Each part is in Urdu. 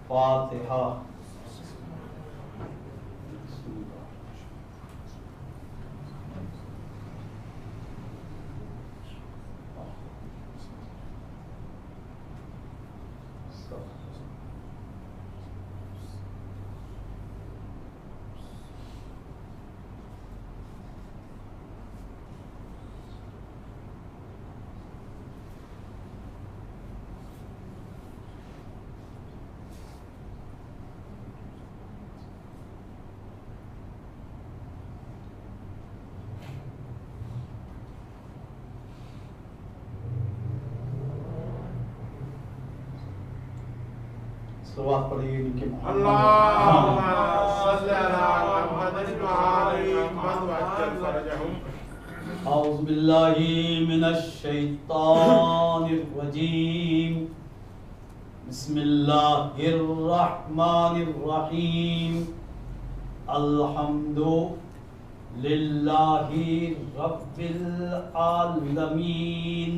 فاتحہ. صلوات پڑھیے ان کے اللہم صلی علی محمد وعلی محمد وعجل فرجہم. اعوذ باللہ من الشیطان الرجیم. بسم اللہ الرحمن الرحیم. الحمد للہ رب العالمین.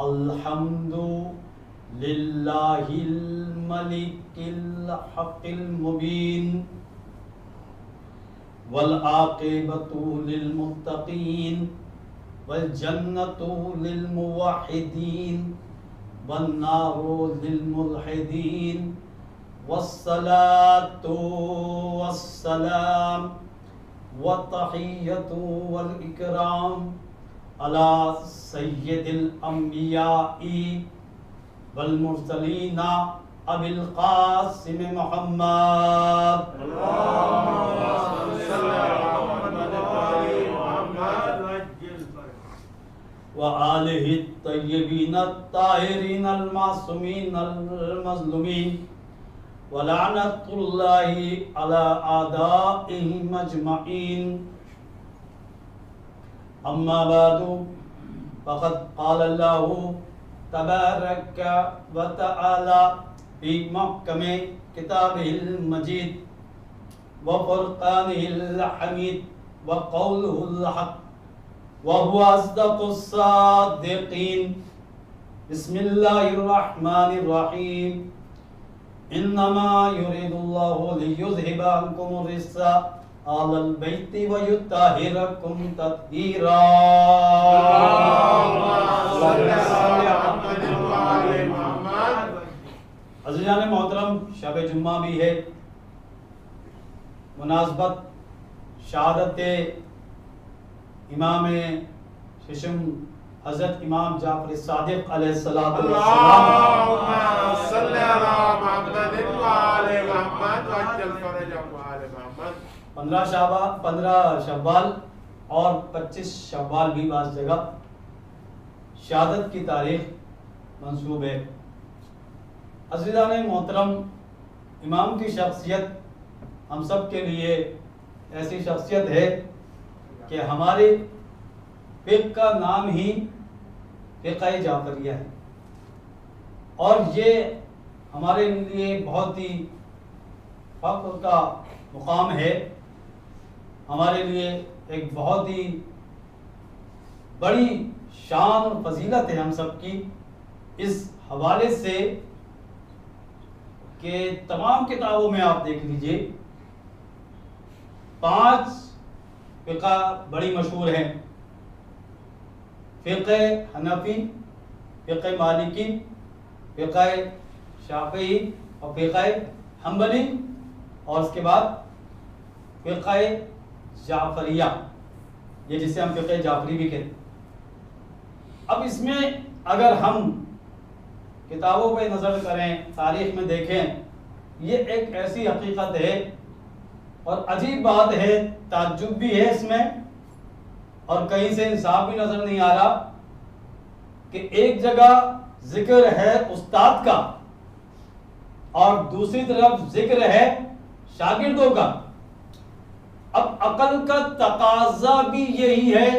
الحمد للہ الملک الحق المبین. والعاقبۃ للمتقین والجنۃ للموحدین والنار للملحدین. والصلاۃ والسلام والتحیۃ والاکرام علی سید الانبیاء والمرسلین ابی القاسم محمد. وآلہ الطیبین الطاہرین المعصومین المظلومین. ولعنۃ اللہ علی اعدائہم اجمعین. اما بعد فقد قال اللہ تبارک و تعالی فی محکم کتابہ المجید وفرقانہ الحمید وقولہ الحق وهو أصدق الصادقين. بسم الله الرحمن الرحيم. إنما يريد الله ليذهب عنكم الرجس أهل البيت ويطهركم تطهيرا. عزیزان محترم، شب جمعہ بھی ہے. مناسبت شہادت امام ششم حضرت امام جعفر صادق علیہ السلام. اللہم صلی علی محمد وعلی محمد وعجل فرجہم وعلی محمد. 15 شوال اور 25 شوال بھی بعض جگہ شہادت کی تاریخ منسوب ہے. عزیزان محترم، امام کی شخصیت ہم سب کے لیے ایسی شخصیت ہے کہ ہمارے فقہ کا نام ہی فقہ جعفریہ ہے، اور یہ ہمارے لیے بہت ہی فخر کا مقام ہے. ہمارے لیے ایک بہت ہی بڑی شان اور فضیلت ہے ہم سب کی اس حوالے سے کہ تمام کتابوں میں آپ دیکھ لیجئے 5 فقہ بڑی مشہور ہیں: فقہ حنفی، فقہ مالکی، فقہ شافعی اور فقہ حنبلی، اور اس کے بعد فقہ جعفریہ، یہ جسے ہم فقہ جعفری بھی کہتے ہیں. اب اس میں اگر ہم کتابوں پہ نظر کریں، تاریخ میں دیکھیں، یہ ایک ایسی حقیقت ہے اور عجیب بات ہے، تعجب بھی ہے اس میں، اور کہیں سے انصاف بھی نظر نہیں آ رہا کہ ایک جگہ ذکر ہے استاد کا اور دوسری طرف ذکر ہے شاگردوں کا. اب عقل کا تقاضا بھی یہی ہے،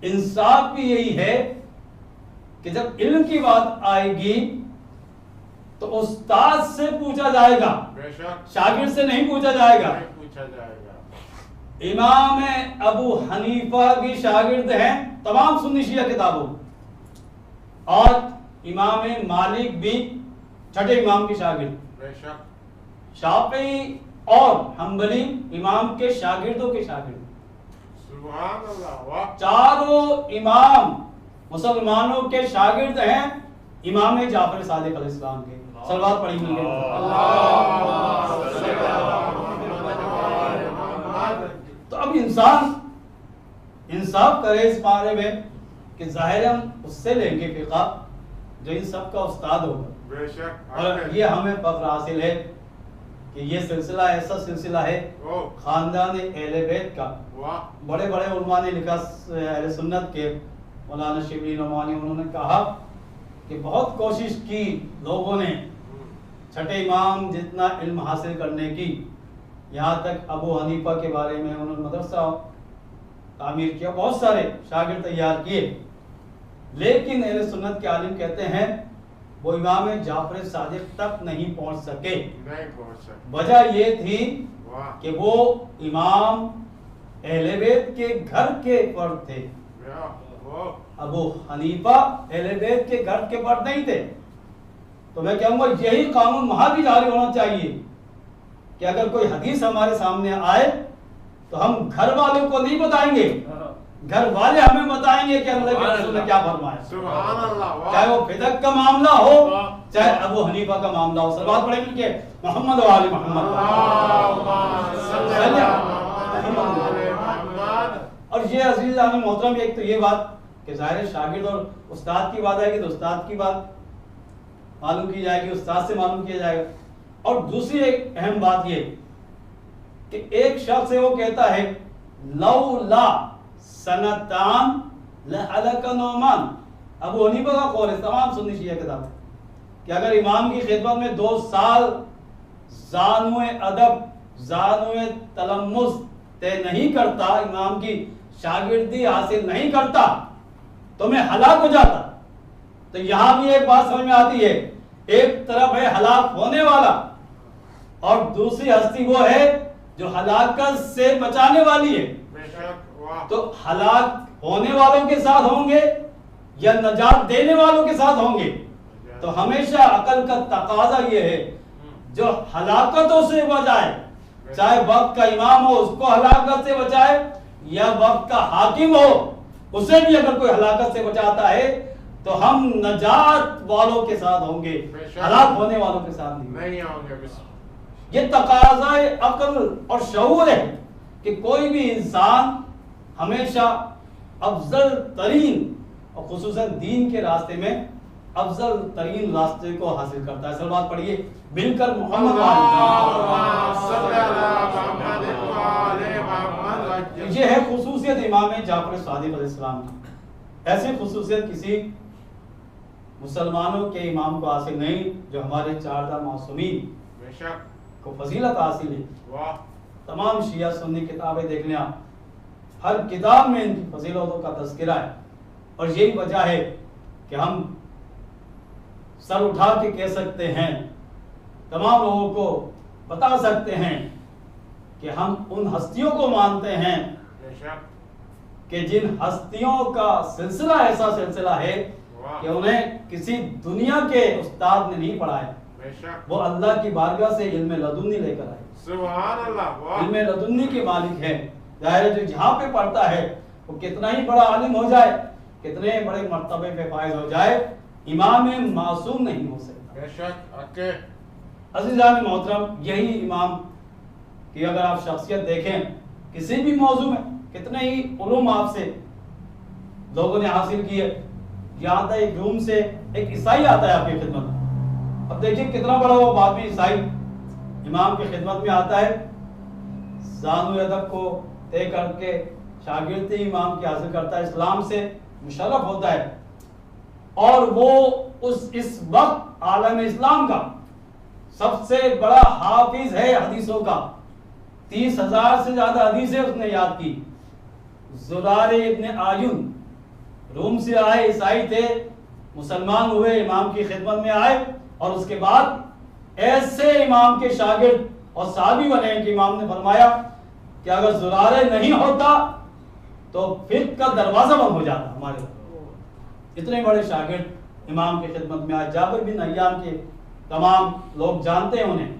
انصاف بھی یہی ہے کہ جب علم کی بات آئے گی تو استاد سے پوچھا جائے گا، شاگرد سے نہیں پوچھا جائے گا. امام ابو حنیفہ بھی شاگرد ہیں تمام سنی شیعہ کتابوں، اور امام مالک بھی چھٹے امام کے شاگرد، بے شک شافعی اور حنبلی امام کے شاگردوں کے شاگرد، سبحان اللہ، واہ، چاروں امام مسلمانوں کے شاگرد ہیں امام جعفر صادق علیہ السلام کے۔ صلوات پڑھی مل گئے۔ تو اب انسان انصاف کرے اس بارے میں کہ ظاہر ہم اس سے لیں گے فقہ جو ان سب کا استاد ہوگا، بے شک، اور یہ ہمیں فخر حاصل ہے کہ یہ سلسلہ ایسا سلسلہ ہے او، خاندان اہل بیت کا۔ واہ، بڑے بڑے علماء نے لکھا، اہل سنت کے مولانا شبلی نعمانی، انہوں نے کہا کہ بہت کوشش کی لوگوں نے چھٹے امام جتنا علم حاصل کرنے کی، یہاں تک ابو حنیفہ کے بارے میں انہوں نے مدرسہ تعمیر کیا، بہت سارے شاگرد تیار کیے، لیکن اہل سنت کے عالم کہتے ہیں وہ امام جعفر صادق تک نہیں پہنچ سکے۔ نہیں پہنچ سکتا، وجہ یہ تھی واہ، کہ وہ امام اہل بیت کے گھر کے فرد تھے، واہ، ابو حنیفہ اہل بیت کے گھر کے فرد نہیں تھے۔ تو میں کہوں گا یہی قانون وہاں بھی جاری ہونا چاہیے کہ اگر کوئی حدیث ہمارے سامنے آئے تو ہم گھر والوں کو نہیں بتائیں گے، گھر والے ہمیں بتائیں گے کہ اللہ کے رسول نے کیا فرمایا، سبحان اللہ، واہ، چاہے وہ فدق کا معاملہ ہو چاہے ابو حنیفہ کا معاملہ ہو۔ صلوات پڑھیں مل کے محمد و آل محمد۔ اور یہ عزیزان محترم، ایک تو یہ بات کہ ظاہر شاگرد اور استاد کی بات آئے گی تو استاد کی بات معلوم کی جائے گی، استاد سے معلوم کیا جائے گا۔ اور دوسری ایک اہم بات یہ کہ ایک شخص ہے وہ کہتا ہے لولا سنتان لہلک نعمان، ابو حنیفہ کا قول ہے، تمام سنی شیعہ کتاب کہ اگر امام کی خدمت میں 2 سال زانو ادب زانو تلمذ طے نہیں کرتا، امام کی شاگردی حاصل نہیں کرتا تو میں ہلاک ہو جاتا۔ تو یہاں بھی ایک بات سمجھ میں آتی ہے، ایک طرف ہے ہلاک ہونے والا اور دوسری ہستی وہ ہے جو ہلاکت سے بچانے والی ہے۔ بے شک، واہ، تو ہلاک ہونے والوں کے ساتھ ہوں گے یا نجات دینے والوں کے ساتھ ہوں گے؟ تو ہمیشہ عقل کا تقاضا یہ ہے جو ہلاکتوں سے بچائے، چاہے وقت کا امام ہو اس کو ہلاکت سے بچائے یا وقت کا حاکم ہو اسے بھی اگر کوئی ہلاکت سے بچاتا ہے تو ہم نجات والوں کے ساتھ ہوں گے، ہلاک ہونے والوں کے ساتھ نہیں آؤں گے، یہ تقاضا عقل اور شعور ہے کہ کوئی بھی انسان ہمیشہ افضل ترین اور خصوصاً دین کے راستے میں افضل ترین راستے کو حاصل کرتا ہے۔ صلوات پڑھیے مل کر محمد یہ ہے خصوصیت امام جعفر صادق علیہ السلام کی۔ ایسی خصوصیت کسی مسلمانوں کے امام کو حاصل نہیں جو ہمارے 4 معصومین کو فضیلت حاصل ہے۔ تمام شیعہ سنی کتابیں دیکھ لیں آپ، ہر کتاب میں ان کی فضیلتوں کا تذکرہ ہے، اور یہی وجہ ہے کہ ہم سر اٹھا کے کہہ سکتے ہیں، تمام لوگوں کو بتا سکتے ہیں کہ ہم ان ہستیوں کو مانتے ہیں کہ جن ہستیوں کا سلسلہ ایسا سلسلہ ہے کہ انہیں کسی دنیا کے استاد نے نہیں پڑھایا، وہ اللہ کی بارگاہ سے علم لدنی لے کر آئے، سبحان اللہ، علم لدنی کے مالک ہے۔ ظاہر ہے جو جہاں پہ پڑھتا ہے وہ کتنا ہی بڑا عالم ہو جائے، کتنے بڑے مرتبے پہ فائز ہو جائے، امام معصوم نہیں ہو سکتا۔ عزیزان محترم، یہی امام کی اگر آپ شخصیت دیکھیں کسی بھی موضوع میں کتنے ہی علوم آپ سے لوگوں نے حاصل کیے۔ یہاں تک ایک روم سے ایک عیسائی آتا ہے آپ کی خدمت میں، اب دیکھیے کتنا بڑا وہ بابی عیسائی امام کی خدمت میں آتا ہے، زانو ادب کو طے کر کے شاگردی امام کی حاصل کرتا ہے، اسلام سے مشرف ہوتا ہے، اور وہ اس وقت عالم اسلام کا سب سے بڑا حافظ ہے حدیثوں کا، 30,000 سے زیادہ حدیثیں اس نے یاد کی۔ زرار ابن آیون روم سے آئے، عیسائی تھے، مسلمان ہوئے، امام کی خدمت میں آئے، اور اس کے بعد ایسے امام کے شاگرد اور صحابی بنے کہ امام نے فرمایا کہ اگر زرارہ نہیں ہوتا تو فقہ کا دروازہ بند ہو جاتا ہمارے. اتنے بڑے شاگرد امام کی خدمت میں آئے. جابر بن حیان کے تمام لوگ جانتے ہیں انہیں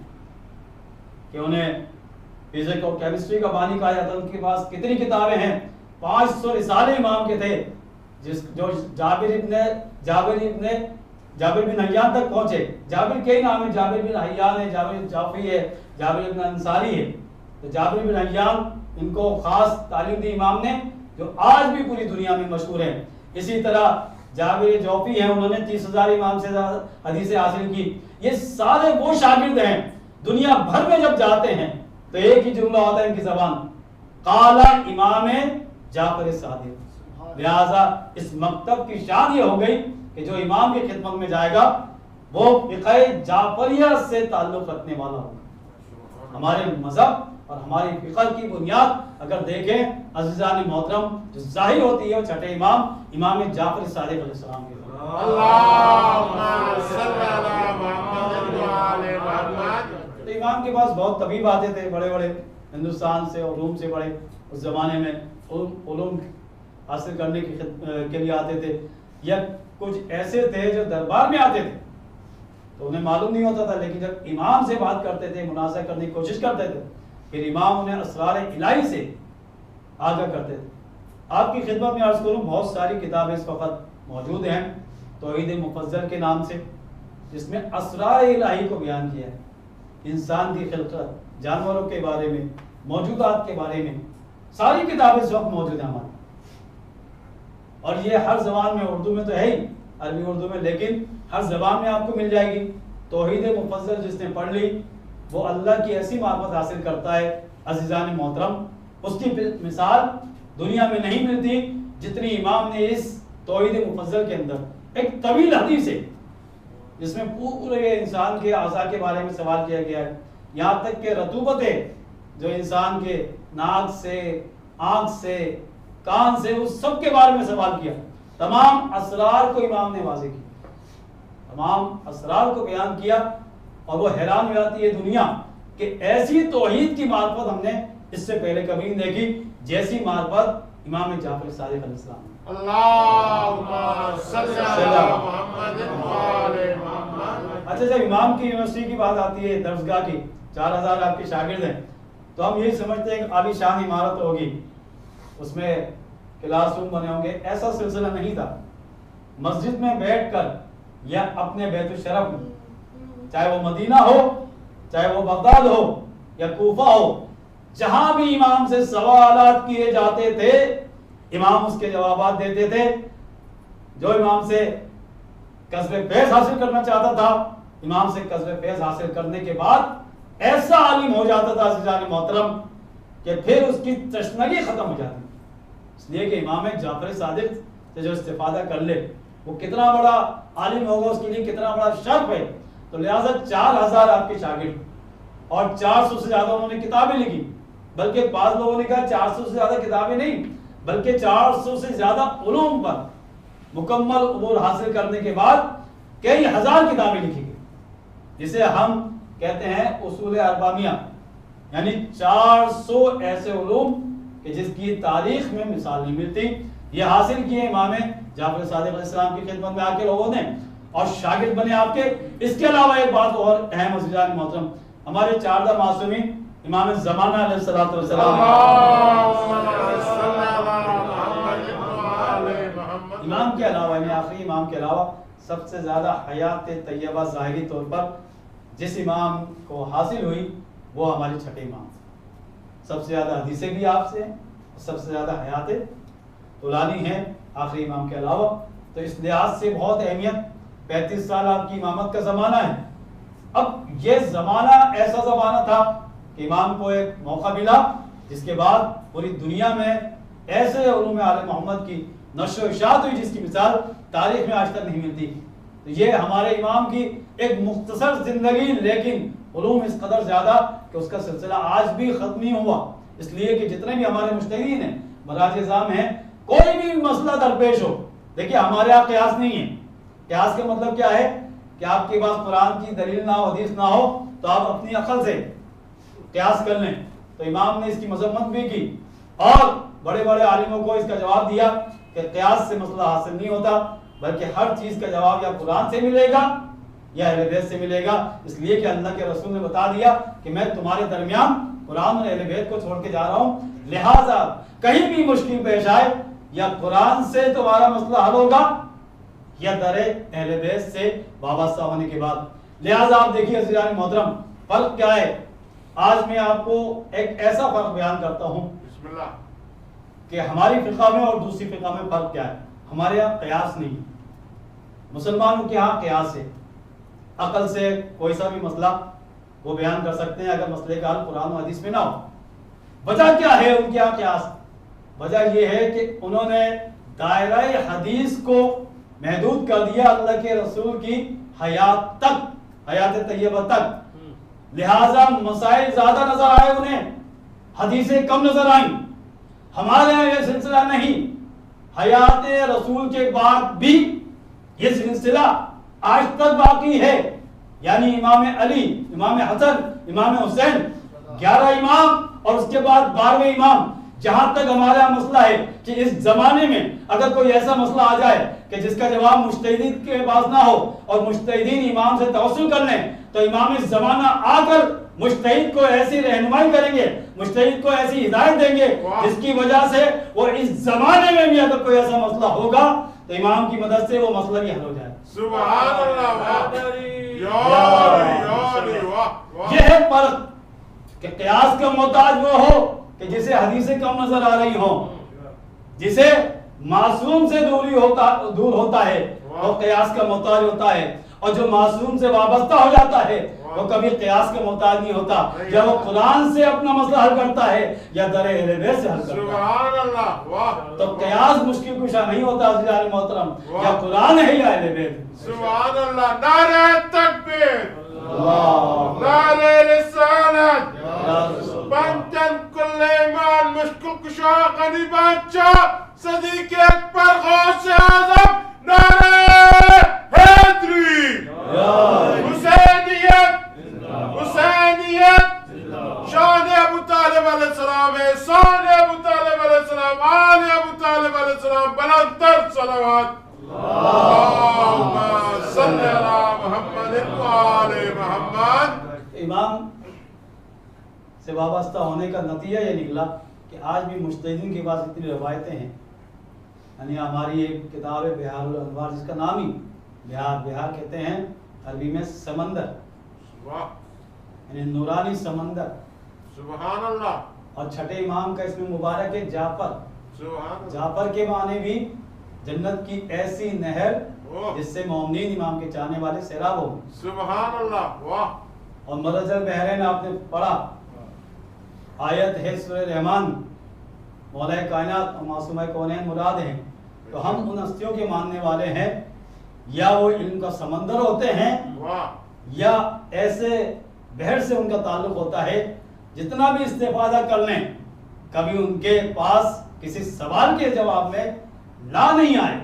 کہ انہیں فزکس اور کیمسٹری کا بانی کہا جاتا ہے. ان کے پاس کتنی کتابیں ہیں؟ 500 رسالے امام کے تھے جو جابر بن حیان تک پہنچے. جابر کے ہی نام ہے، جابر بن حیان ہے، جابر جعفری ہے، جابر بن انصاری ہے. تو جابر بن حیان ان کو خاص تعلیم دی امام نے جو آج بھی پوری دنیا میں مشہور ہے. اسی طرح جابر جوفی ہیں، انہوں نے 30,000 امام سے حدیثیں حاصل کی. یہ سارے وہ شاگرد ہیں دنیا بھر میں جب جاتے ہیں تو ایک ہی جملہ ہوتا ہے ان کی زبان، قال امام جعفر صادق. لہذا اس مکتب کی شان یہ ہو گئی کہ جو امام کی خدمت میں جائے گا وہ فقہ جعفریہ سے تعلق رکھنے والا ہوگا. ہمارے مذہب اور ہماری فقہ کی بنیاد اگر دیکھیں عزیزان محترم جو ظاہر ہوتی ہے وہ چھٹے امام جعفر صادق علیہ السلام کے. اللہم صلی علی محمد و آل محمد. تو امام کے پاس بہت طبیب آتے تھے، بڑے بڑے ہندوستان سے اور روم سے بڑے اس زمانے میں علوم حاصل کرنے کے لیے آتے تھے. یا کچھ ایسے تھے جو دربار میں آتے تھے تو انہیں معلوم نہیں ہوتا تھا، لیکن جب امام سے بات کرتے تھے، مناظرہ کرنے کی کوشش کرتے تھے، پھر امام انہیں اسرار الہی سے آگاہ کرتے تھے. آپ کی خدمت میں عرض کروں بہت ساری کتابیں اس وقت موجود ہیں توحید مفضل کے نام سے، جس میں اسرار الہی کو بیان کیا ہے. انسان کی خلقت، جانوروں کے بارے میں، موجودات کے بارے میں ساری کتابیں اس وقت موجود ہیں ہماری. اور یہ ہر زبان میں، اردو میں تو ہے ہی، عربی اردو میں، لیکن ہر زبان میں آپ کو مل جائے گی. توحید مفضل جس نے پڑھ لی وہ اللہ کی ایسی معرفت حاصل کرتا ہے عزیزان محترم، اس کی مثال دنیا میں نہیں ملتی جتنی امام نے اس توحید مفضل کے اندر ایک طویل حدیث ہے جس میں پورے انسان کے اعضاء کے بارے میں سوال کیا گیا ہے، یہاں تک کہ رطوبتیں جو انسان کے ناک سے، آنکھ سے، کان سے، اس سب کے بارے میں سوال کیا. تمام اسرار کو امام نے واضح کیا، تمام اسرار کو بیان کیا. اور وہ حیران ہو جاتی ہے دنیا کہ ایسی توحید کی معرفت ہم نے اس سے پہلے کبھی نہیں دیکھی جیسی معرفت امام جعفر صادق علیہ السلام. اللہم صلی علی محمد و آل محمد. اچھا جب امام کی یونیورسٹی کی بات آتی ہے، درسگاہ کی، 4,000 آپ کے شاگرد ہیں، تو ہم یہی سمجھتے ہیں کہ عالی شان عمارت ہوگی، اس میں کلاس روم بنے ہوں گے. ایسا سلسلہ نہیں تھا. مسجد میں بیٹھ کر یا اپنے بیت الشرف میں، چاہے وہ مدینہ ہو، چاہے وہ بغداد ہو یا کوفہ ہو، جہاں بھی امام سے سوالات کیے جاتے تھے امام اس کے جوابات دیتے تھے. جو امام سے قصب فیض حاصل کرنا چاہتا تھا امام سے قصب فیض حاصل کرنے کے بعد ایسا عالم ہو جاتا تھا عزیزان محترم کہ پھر اس کی تشنگی ختم ہو جاتی. اس لیے کہ امام جعفر صادق سے جو استفادہ کر لے وہ کتنا بڑا عالم ہوگا، اس کے لیے کتنا بڑا شرف ہے. تو لہٰذا 4,000 آپ کے شاگرد اور 400 سے زیادہ انہوں نے کتابیں لکھی، بلکہ بعض لوگوں نے کہا 400 سے زیادہ کتابیں نہیں بلکہ 400 سے زیادہ علوم پر مکمل عبور حاصل کرنے کے بعد کئی ہزار کتابیں لکھی گئی، جسے ہم کہتے ہیں اصول اربعمیہ، یعنی 400 ایسے علوم کہ جس کی تاریخ میں مثال نہیں ملتی. یہ حاصل کیے امام جعفر صادق علیہ السلام کی خدمت میں آ کے لوگوں نے اور شاگرد بنے آپ کے. اس کے علاوہ ایک بات اور اہم عزیزان محترم، ہمارے 4 معصومین امام زمانہ علیہ الصلوۃ والسلام، امام کے علاوہ، یعنی آخری امام کے علاوہ سب سے زیادہ حیات طیبہ ظاہری طور پر جس امام کو حاصل ہوئی وہ ہمارے چھٹے امام. سب سے زیادہ حدیثیں بھی آپ سے ہیں، سب سے زیادہ حیات طولانی ہیں آخری امام کے علاوہ. تو اس لحاظ سے بہت اہمیت، 35 سال آپ کی امامت کا زمانہ ہے. اب یہ زمانہ ایسا زمانہ تھا کہ امام کو ایک موقع ملا جس کے بعد پوری دنیا میں ایسے علوم آل محمد کی نشر و اشاعت ہوئی جس کی مثال تاریخ میں آج تک نہیں ملتی. تو یہ ہمارے امام کی ایک مختصر زندگی، لیکن علوم اس قدر زیادہ کہ اس کا سلسلہ آج بھی ختم نہیں ہوا. اس لیے کہ جتنے بھی ہمارے مجتہدین ہیں، مراجع نظام ہیں، کوئی بھی مسئلہ درپیش ہو، دیکھیے ہمارے یہاں قیاس نہیں ہے. قیاس کا مطلب کیا ہے کہ آپ کے پاس قرآن کی دلیل نہ ہو، حدیث نہ ہو، تو آپ اپنی عقل سے قیاس کر لیں. تو امام نے اس کی مذمت بھی کی اور بڑے بڑے عالموں کو اس کا جواب دیا کہ قیاس سے مسئلہ حاصل نہیں ہوتا، بلکہ ہر چیز کا جواب یا قرآن سے ملے گا یا اہل بیت سے ملے گا، اس لیے کہ اللہ کے رسول نے بتا دیا کہ میں تمہارے درمیان قرآن اور اہل بیت کو چھوڑ کے جا رہا ہوں، لہٰذا کہیں بھی مشکل پیش آئے یا قرآن سے تمہارا مسئلہ حل ہوگا یا در اہل بیت سے وابستہ ہونے کے بعد۔ لہٰذا آپ دیکھیے عزیزان محترم فرق کیا ہے۔ آج میں آپ کو ایک ایسا فرق بیان کرتا ہوں بسم اللہ کہ ہماری فقہ میں اور دوسری فقہ میں فرق کیا ہے۔ ہمارے یہاں قیاس نہیں، مسلمانوں کے یہاں قیاس ہے، عقل سے کوئی سا بھی مسئلہ وہ بیان کر سکتے ہیں اگر مسئلے کا حل قرآن و حدیث میں نہ ہو۔ وجہ کیا ہے ان کے یہاں قیاس؟ وجہ یہ ہے کہ انہوں نے دائرہ حدیث کو محدود کر دیا اللہ کے رسول کی حیات تک، حیات طیبہ تک، لہٰذا مسائل زیادہ نظر آئے انہیں، حدیثیں کم نظر آئیں۔ ہمارے یہاں یہ سلسلہ نہیں، حیات رسول کے بعد بھی یہ سلسلہ آج تک باقی ہے، یعنی امام علی، امام حسن، امام حسین، 11 امام اور اس کے بعد 12ویں امام۔ جہاں تک ہمارا مسئلہ ہے کہ اس زمانے میں اگر کوئی ایسا مسئلہ آ جائے کہ جس کا جواب مجتہدین کے پاس نہ ہو اور مجتہدین امام سے توسل کر لیں، تو امام اس زمانہ آ کر مجتہد کو ایسی رہنمائی کریں گے، مجتہد کو ایسی ہدایت دیں گے جس کی وجہ سے وہ اس زمانے میں بھی اگر کوئی ایسا مسئلہ ہوگا تو امام کی مدد سے وہ مسئلہ بھی حل ہو جائے۔ سبحان اللہ، یہ ہے فرق کہ قیاس کا محتاج وہ ہو کہ جسے حدیثیں کم نظر آ رہی ہوں، جسے معصوم سے دور ہوتا ہے وہ قیاس کا محتاج ہوتا ہے، اور جو معصوم سے وابستہ ہو جاتا ہے وہ کبھی قیاس کا محتاج نہیں ہوتا، یا وہ قرآن سے اپنا مسئلہ حل کرتا ہے یا در اہل بیت سے حل کرتا ہے۔ سبحان اللہ، واہ، تو قیاس مشکل کشا نہیں ہوتا عزیزان محترم، یا قرآن ہے یا اہل بیت۔ سبحان اللہ، نعرہ تکبیر، اللہ، نعرہ رسالت، یا رسول پنجن کل ایمان، مشکل کشا غنی بادشاہ، صدیق اکبر غوث اعظم، نعرہ حیدری، حسینیت، حسینیت، شان ابو طالب علیہ السلام، احسان ابو طالب علیہ السلام، آل ابو طالب علیہ السلام، بلندتر صلوات، اللہم صلی علی محمد و آل محمد۔ امام سے وابستہ ہونے کا نتیجہ یہ نکلا کہ آج بھی مجتہدین کے پاس اتنی روایتیں ہیں، یعنی ہماری ایک کتاب ہے بہار الانوار، جس کا نام ہی بہار کہتے ہیں عربی میں سمندر، یعنی نورانی سمندر، سبحان اللہ، اور چھٹے امام کا اسم مبارک ہے جعفر۔ سبحان اللہ، جعفر کے معنی بھی جنت کی ایسی نہر جس سے مومنین امام کے چاہنے والے سیراب ہوں۔ سبحان اللہ، واہ، اور مرج البحرین آپ نے پڑھا، آیت ہے سورہ رحمان، مولا کائنات اور معصومہ کونین مراد ہیں، تو ہم ان ہستیوں کے ماننے والے ہیں، یا وہ علم کا سمندر ہوتے ہیں واہ، یا ایسے بحر سے ان کا تعلق ہوتا ہے جتنا بھی استفادہ کر لیں کبھی ان کے پاس کسی سوال کے جواب میں لا نہیں آئے،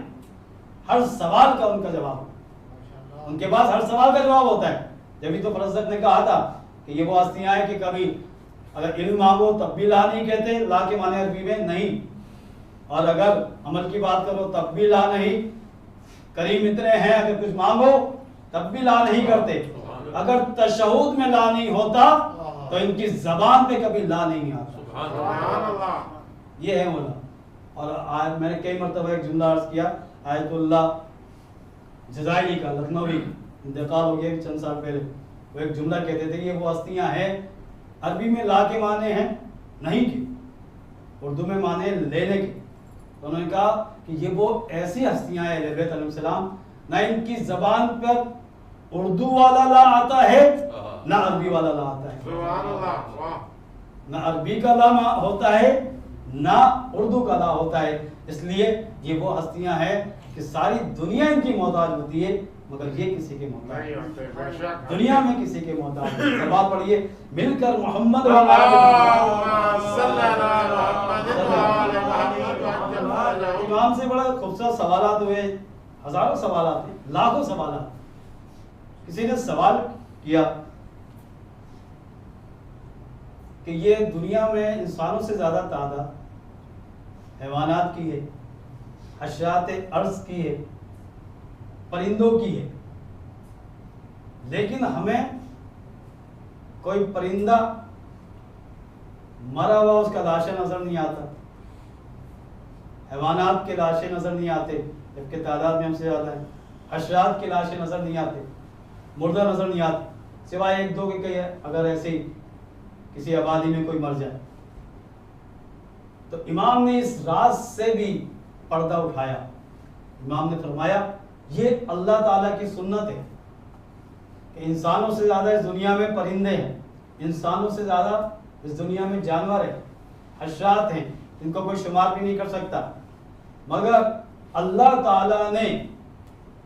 ہر سوال کا ان کا جواب، ان کے پاس ہر سوال کا جواب ہوتا ہے۔ جبھی تو فلسفہ نے کہا تھا کہ یہ وہ ہستیاں ہیں کہ کبھی اگر علم مانگو تب بھی لا نہیں کہتے، لا کے معنی عربی میں نہیں، اور اگر عمل کی بات کرو تب بھی لا نہیں، کریم اتنے ہیں اگر کچھ مانگو تب بھی لا نہیں کرتے، اگر تشہود میں لا نہیں ہوتا تو ان کی زبان پہ کبھی لا نہیں آتا۔ سبحان اللہ، یہ ہے مولا۔ اور آج میں نے کئی مرتبہ ایک جملہ عرض کیا، آیت اللہ جزائری کا، لکھنوی، انتقال ہو گیا چند سال پہلے، وہ ایک جملہ کہتے تھے یہ وہ ہستیاں ہیں، عربی میں لا کے معنی ہیں نہیں کی، اردو میں معنی لینے کے، تو انہوں نے کہا کہ یہ وہ ایسی ہستیاں ہیں اہل بیت علیہ السلام، نہ ان کی زبان پر اردو والا لا آتا ہے نہ عربی والا لا آتا ہے، سبحان اللہ، واہ، نہ عربی کا لا ہوتا ہے نہ اردو کا لا ہوتا ہے، اس لیے یہ وہ ہستیاں ہیں کہ ساری دنیا ان کی محتاج ہوتی ہے مگر یہ کسی کے محتاج نہیں ہوتے، بے شک، دنیا میں کسی کے محتاج نہیں۔ سب بات پڑھیے مل کر محمد اللہم صلی علی محمد و آل محمد۔ امام سے بڑا خوبصورت سوالات ہوئے، ہزاروں سوالات ہیں، لاکھوں سوالات۔ کسی نے سوال کیا کہ یہ دنیا میں انسانوں سے زیادہ تعداد حیوانات کی ہے، حشرات ارض کی ہے، پرندوں کی ہے، لیکن ہمیں کوئی پرندہ مرا ہوا اس کا لاشیں نظر نہیں آتا، حیوانات کے لاشیں نظر نہیں آتے جبکہ تعداد میں ہم سے زیادہ ہے، حشرات کے لاشیں نظر نہیں آتے، مردہ نظر نہیں آتے، سوائے ایک دو کے کئی اگر ایسے ہی کسی آبادی میں کوئی مر جائے۔ تو امام نے اس راز سے بھی پردہ اٹھایا، امام نے فرمایا یہ اللہ تعالیٰ کی سنت ہے کہ انسانوں سے زیادہ اس دنیا میں پرندے ہیں، انسانوں سے زیادہ اس دنیا میں جانور ہیں، حشرات ہیں، ان کو کوئی شمار بھی نہیں کر سکتا، مگر اللہ تعالیٰ نے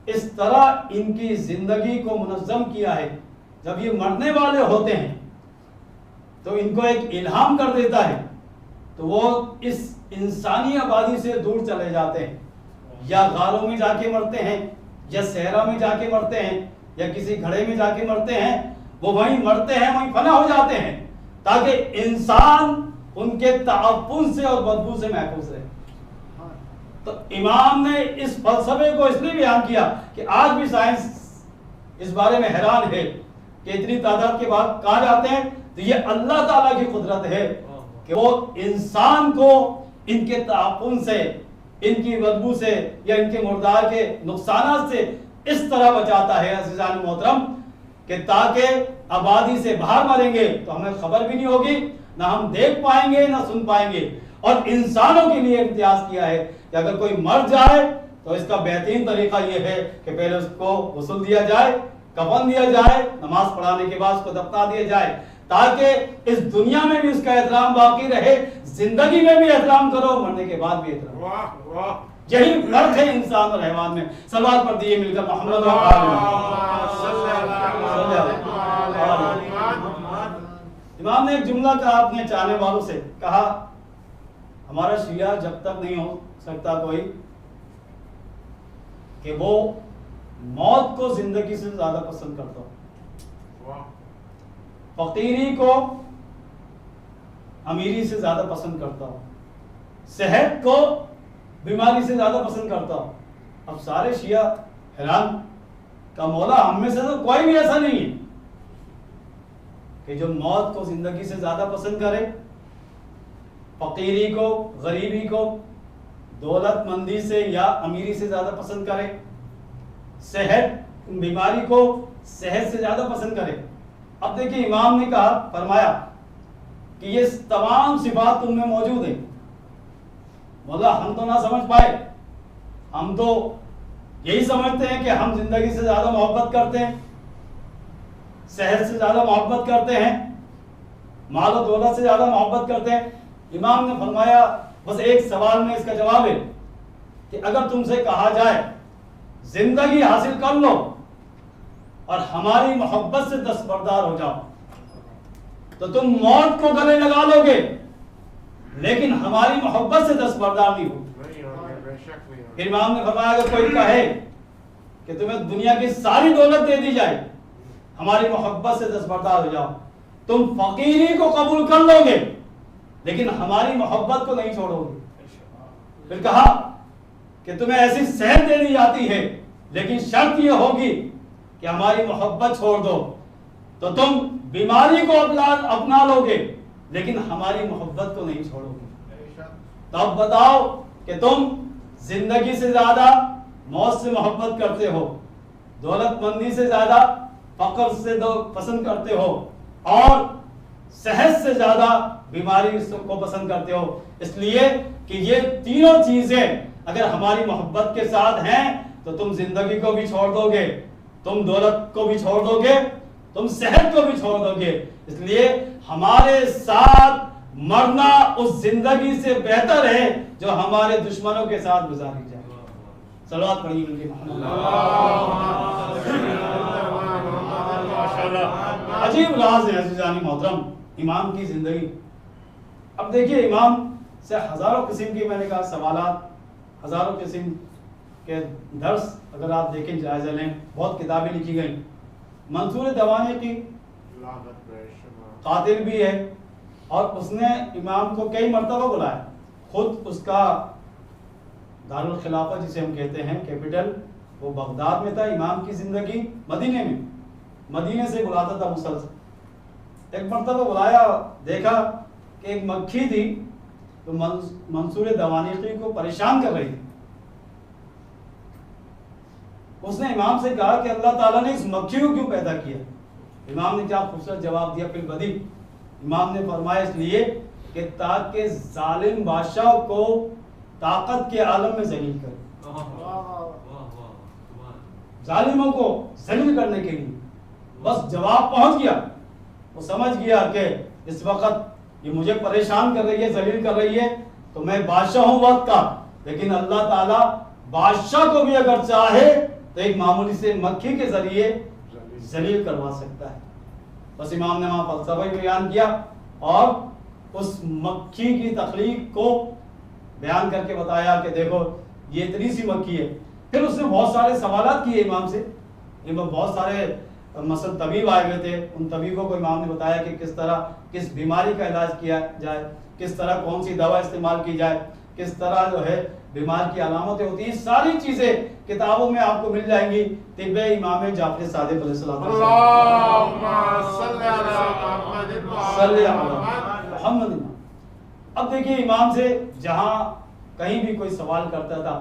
اس طرح ان کی زندگی کو منظم کیا ہے، جب یہ مرنے والے ہوتے ہیں تو ان کو ایک الہام کر دیتا ہے تو وہ اس انسانی آبادی سے دور چلے جاتے ہیں، یا غاروں میں جا کے مرتے ہیں، یا صحرا میں جا کے مرتے ہیں، یا کسی گھڑے میں جا کے مرتے ہیں، وہ وہیں مرتے ہیں، وہیں فنا ہو جاتے ہیں تاکہ انسان ان کے تعفن سے اور بدبو سے محفوظ رہے۔ تو امام نے اس فلسفے کو اس لیے بیان کیا کہ آج بھی سائنس اس بارے میں حیران ہے کہ اتنی تعداد کے بعد کہاں جاتے ہیں، تو یہ اللہ تعالیٰ کی قدرت ہے کہ وہ انسان کو ان کے تعفن سے، ان کی بدبو سے یا ان کے مردار کے نقصانات سے اس طرح بچاتا ہے عزیزان محترم کہ تاکہ آبادی سے باہر مریں گے تو ہمیں خبر بھی نہیں ہوگی، نہ ہم دیکھ پائیں گے نہ سن پائیں گے۔ اور انسانوں کے لیے امتیاز کیا ہے کہ اگر کوئی مر جائے تو اس کا بہترین طریقہ یہ ہے کہ پہلے اس کو غسل دیا جائے، کفن دیا جائے، نماز پڑھانے کے بعد اس کو دفنا دیا جائے تاکہ اس دنیا میں بھی اس کا احترام باقی رہے، زندگی میں بھی احترام کرو، مرنے کے بعد بھی احترام۔ واہ واہ، یہی فرق ہے انسان اور حیوان میں۔ صلوات پڑھ دیئے مل کر محمد امام نے ایک جملہ کہا اپنے چاہنے والوں سے، کہا ہمارا شیعہ جب تک نہیں ہو سکتا کوئی کہ وہ موت کو زندگی سے زیادہ پسند کرتا ہو، فقیری کو امیری سے زیادہ پسند کرتا ہو، صحت کو بیماری سے زیادہ پسند کرتا ہو۔ اب سارے شیعہ حیران کا مولا ہم میں سے تو کوئی بھی ایسا نہیں ہے کہ جو موت کو زندگی سے زیادہ پسند کرے، فقیری کو، غریبی کو دولت مندی سے یا امیری سے زیادہ پسند کرے، صحت بیماری کو صحت سے زیادہ پسند کرے۔ اب دیکھیں امام نے کہا، فرمایا کہ یہ تمام صفات تم میں موجود ہیں، مولا ہم تو نہ سمجھ پائے، ہم تو یہی سمجھتے ہیں کہ ہم زندگی سے زیادہ محبت کرتے ہیں، صحت سے زیادہ محبت کرتے ہیں، مال و دولت سے زیادہ محبت کرتے ہیں۔ امام نے فرمایا بس ایک سوال میں اس کا جواب ہے کہ اگر تم سے کہا جائے زندگی حاصل کر لو اور ہماری محبت سے دستبردار ہو جاؤ تو تم موت کو گلے لگا لو گے لیکن ہماری محبت سے دستبردار نہیں ہو۔ پھر امام نے فرمایا اگر کوئی کہے کہ تمہیں دنیا کی ساری دولت دے دی جائے ہماری محبت سے دستبردار ہو جاؤ، تم فقیری کو قبول کر لو گے لیکن ہماری محبت کو نہیں چھوڑو گے۔ پھر کہا کہ تمہیں ایسی صحت دے دی جاتی ہے لیکن شرط یہ ہوگی کہ ہماری محبت چھوڑ دو تو تم بیماری کو اپنا لو گے لیکن ہماری محبت کو نہیں چھوڑو گے۔ تو اب بتاؤ کہ تم زندگی سے زیادہ موت سے محبت کرتے ہو، دولت مندی سے زیادہ فقر سے پسند کرتے ہو اور صحت سے زیادہ بیماری کو پسند کرتے ہو، اس لیے کہ یہ تینوں چیزیں اگر ہماری محبت کے ساتھ ہیں تو تم زندگی کو بھی چھوڑ دو گے، تم دولت کو بھی چھوڑ دو گے، تم صحت کو بھی چھوڑ دو گے، اس لیے ہمارے ساتھ مرنا اس زندگی سے بہتر ہے جو ہمارے دشمنوں کے ساتھ گزاری جائے۔ صلوات پڑھیے ان کے محمد۔ عجیب راز ہے عزیزان محترم امام کی زندگی۔ اب دیکھیے امام سے ہزاروں قسم کی، میں نے کہا سوالات، ہزاروں قسم کے درس اگر آپ دیکھیں جائزہ لیں، بہت کتابیں لکھی گئیں۔ منصور دوانی کی قاتل بھی ہے اور اس نے امام کو کئی مرتبہ بلایا. خود اس کا دارالخلافہ جسے ہم کہتے ہیں کیپٹل وہ بغداد میں تھا. امام کی زندگی مدینے میں, مدینے سے بلاتا تھا مسلسل. ایک مرتبہ بلایا, دیکھا کہ ایک مکھی تھی تو منصور دوانیقی کو پریشان کر رہی تھی. اس نے امام سے کہا کہ اللہ تعالیٰ نے اس مکھی کو کیوں پیدا کیا؟ امام نے کیا خوبصورت جواب دیا, پھر بدی. امام نے فرمایا اس لیے کہ تاکہ ظالم بادشاہ کو طاقت کے عالم میں ذلیل کرے, ظالموں کو ذلیل کرنے کے لیے. بس جواب پہنچ گیا, وہ سمجھ گیا کہ اس وقت یہ مجھے پریشان کر رہی ہے, ذلیل کر رہی ہے, تو میں بادشاہ ہوں وقت کا, لیکن اللہ تعالیٰ بادشاہ کو بھی اگر چاہے تو ایک معمولی سے مکھی کے ذریعے ذلیل کروا سکتا ہے. بس امام نے وہاں فلسفہ بیان کیا اور اس مکھی کی تخلیق کو بیان کر کے بتایا کہ دیکھو یہ اتنی سی مکھی ہے. پھر اس نے بہت سارے سوالات کیے امام سے. بہت سارے مثلا طبیب آئے ہوئے تھے, ان طبیبوں کو امام نے بتایا کہ کس طرح کس بیماری کا علاج کیا جائے, کس طرح کون سی دوا استعمال کی جائے, کس طرح جو ہے بیمار کی علامتیں ہوتی ہیں. ساری چیزیں کتابوں میں آپ کو مل جائیں گی. طب امام جعفر صادق علیہ السلام. اللہم صلی علی محمد. اب دیکھیے امام سے جہاں کہیں بھی کوئی سوال کرتا تھا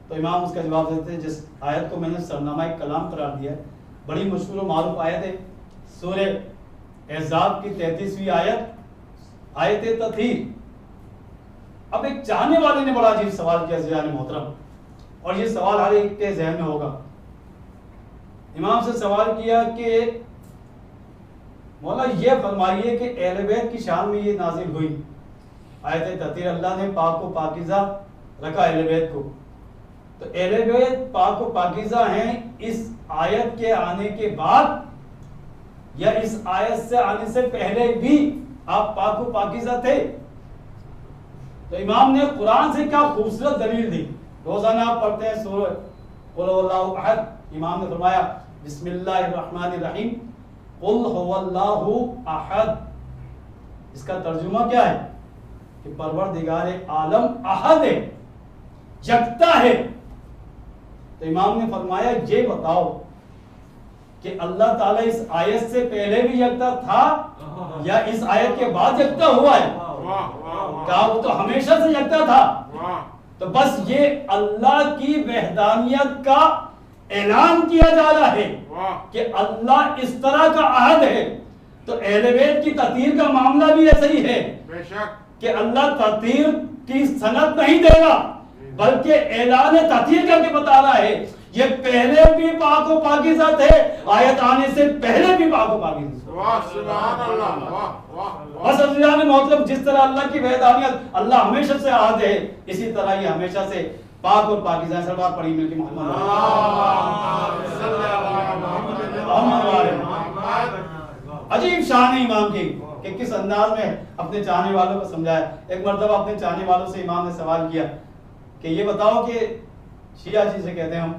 تو امام اس کا جواب دیتے تھے. جس آیت کو میں نے سرنامہ کلام قرار دیا ہے, بڑی مشہور و معروف آیت ہے, سورہ احزاب کی 33ویں آیت, آیت تطہیر. اب ایک چاہنے والے نے بڑا عجیب سوال کیا عزیزان محترم, اور یہ سوال ہر ایک کے ذہن میں ہوگا. امام سے سوال کیا کہ مولا یہ فرمائیے کہ اہل بیت کی شان میں یہ نازل ہوئی آیت تطہیر, اللہ نے پاک و پاکیزہ رکھا اہل بیت کو, تو اہل بیت پاک و پاکیزہ ہیں اس آیت کے آنے کے بعد یا اس آیت سے آنے سے پہلے بھی آپ پاک و پاکیزہ تھے؟ تو امام نے قرآن سے کیا خوبصورت دلیل دی. روزانہ آپ پڑھتے ہیں سورہ قل هو اللہ احد, امام نے فرمایا بسم اللہ الرحمن الرحیم قل هو اللہ احد. اس کا ترجمہ کیا ہے کہ پروردگار عالم احد ہے, یکتا ہے. تو امام نے فرمایا یہ بتاؤ کہ اللہ تعالیٰ اس آیت سے پہلے بھی یکتا تھا یا اس آیت کے بعد یکتا ہوا ہے؟ کہا وہ تو ہمیشہ سے یکتا تھا. تو بس یہ اللہ کی وحدانیت کا اعلان کیا جا رہا ہے کہ اللہ اس طرح کا احد ہے. تو اہل بیت کی تطہیر کا معاملہ بھی ایسا ہی ہے کہ اللہ تطہیر کی سند نہیں دے گا بلکہ اعلان تطہیر کر کے بتا رہا ہے یہ پہلے بھی پاک و پاکیزہ تھے, آیت آنے سے پہلے بھی پاک و پاکیزہ. سبحان اللہ. بس عزیزان محترم, جس طرح اللہ کی وحدانیت اللہ ہمیشہ سے احد ہے, اسی طرح یہ ہمیشہ سے پاک اور پاکیزہ. سرکار پڑھی مل کے محمد عجیب شان ہے امام کی کہ کس انداز میں اپنے چاہنے والوں کو سمجھایا. ایک مرتبہ اپنے چاہنے والوں سے امام نے سوال کیا کہ یہ بتاؤ کہ شیعہ جسے کہتے ہیں ہم